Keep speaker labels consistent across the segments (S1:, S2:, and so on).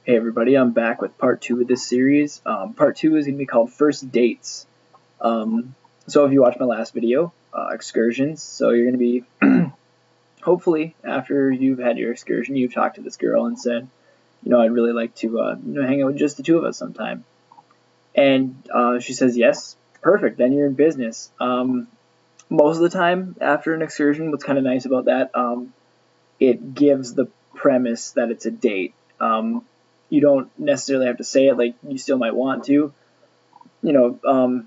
S1: Hey everybody, I'm back with part two of this series. Part two is going to be called First Dates. So if you watched my last video, excursions, so you're going to be, hopefully, after you've had your excursion, you've talked to this girl and said, I'd really like to, hang out with just the two of us sometime. And she says yes, perfect, then you're in business. Most of the time, after an excursion, what's kind of nice about that, it gives the premise that it's a date. You don't necessarily have to say it, like you still might want to. I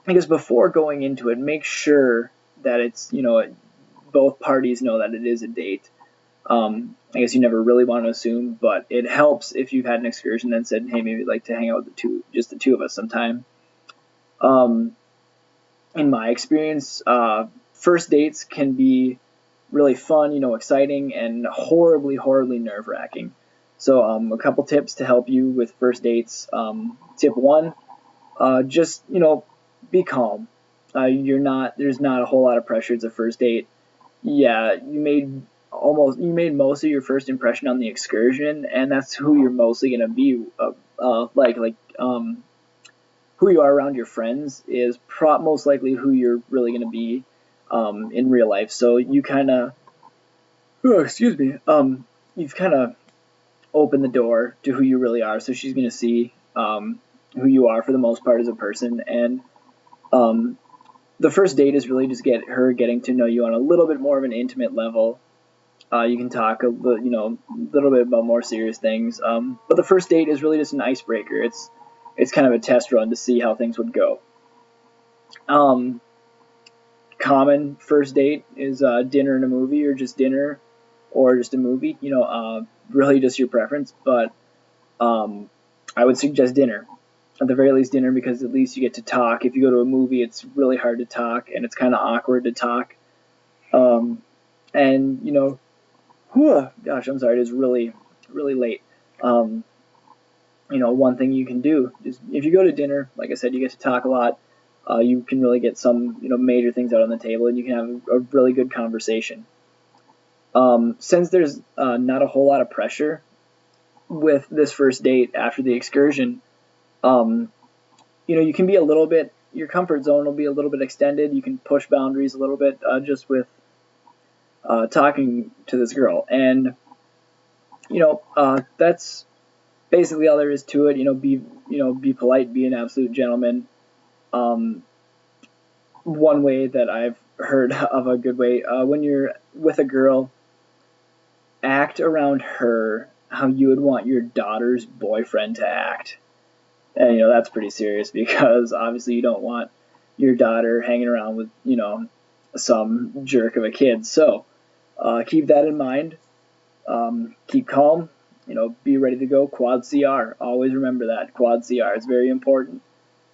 S1: guess before going into it, make sure that it's, both parties know that it is a date. I guess you never really want to assume, but it helps if you've had an excursion and said, hey, maybe I'd like to hang out with just the two of us sometime. In my experience, first dates can be really fun, exciting, and horribly, horribly nerve-wracking. So a couple tips to help you with first dates. Tip one, just, be calm. There's not a whole lot of pressure. It's a first date. Yeah, you made most of your first impression on the excursion, and that's who you're mostly gonna be. Who you are around your friends is most likely who you're really gonna be in real life. So you kind of, you've kind of opened the door to who you really are. So she's gonna see who you are for the most part as a person, and the first date is really just getting to know you on a little bit more of an intimate level. You can talk a little bit about more serious things, but the first date is really just an icebreaker. It's kind of a test run to see how things would go. Common first date is dinner and a movie, or just dinner, or just a movie. Really just your preference, but I would suggest dinner. At the very least, dinner, because at least you get to talk. If you go to a movie, it's really hard to talk, and it's kind of awkward to talk. And gosh, I'm sorry, it is really, really late. One thing you can do is, if you go to dinner, like I said, you get to talk a lot. You can really get some, major things out on the table, and you can have a really good conversation. Since there's not a whole lot of pressure with this first date after the excursion, you can be a little bit, your comfort zone will be a little bit extended. You can push boundaries a little bit just with talking to this girl. And, that's basically all there is to it. Be polite, be an absolute gentleman. One way that I've heard of a good way, when you're with a girl, act around her how you would want your daughter's boyfriend to act. And, that's pretty serious, because obviously you don't want your daughter hanging around with, some jerk of a kid. So keep that in mind. Keep calm. Be ready to go. Quad CR. Always remember that. Quad CR is very important.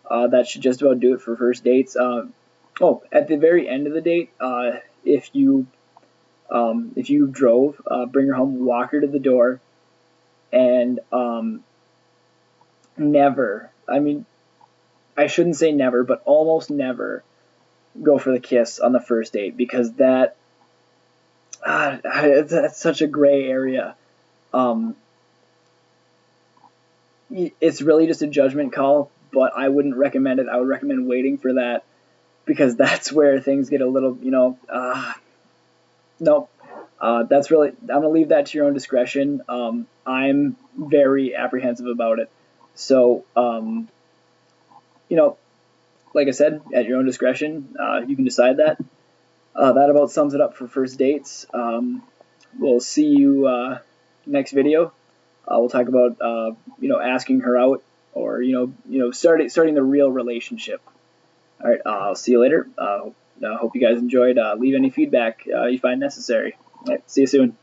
S1: That should just about do it for first dates. At the very end of the date, if you drove, bring her home, walk her to the door, and never, I shouldn't say never, but almost never go for the kiss on the first date, because that's such a gray area. It's really just a judgment call, but I wouldn't recommend it. I would recommend waiting for that, because that's where things get a little, nope. That's really, I'm going to leave that to your own discretion. I'm very apprehensive about it. So, like I said, at your own discretion, you can decide that. That about sums it up for first dates. We'll see you next video. We'll talk about, asking her out, or, starting the real relationship. All right, I'll see you later. Hope you guys enjoyed. Leave any feedback you find necessary. All right, see you soon.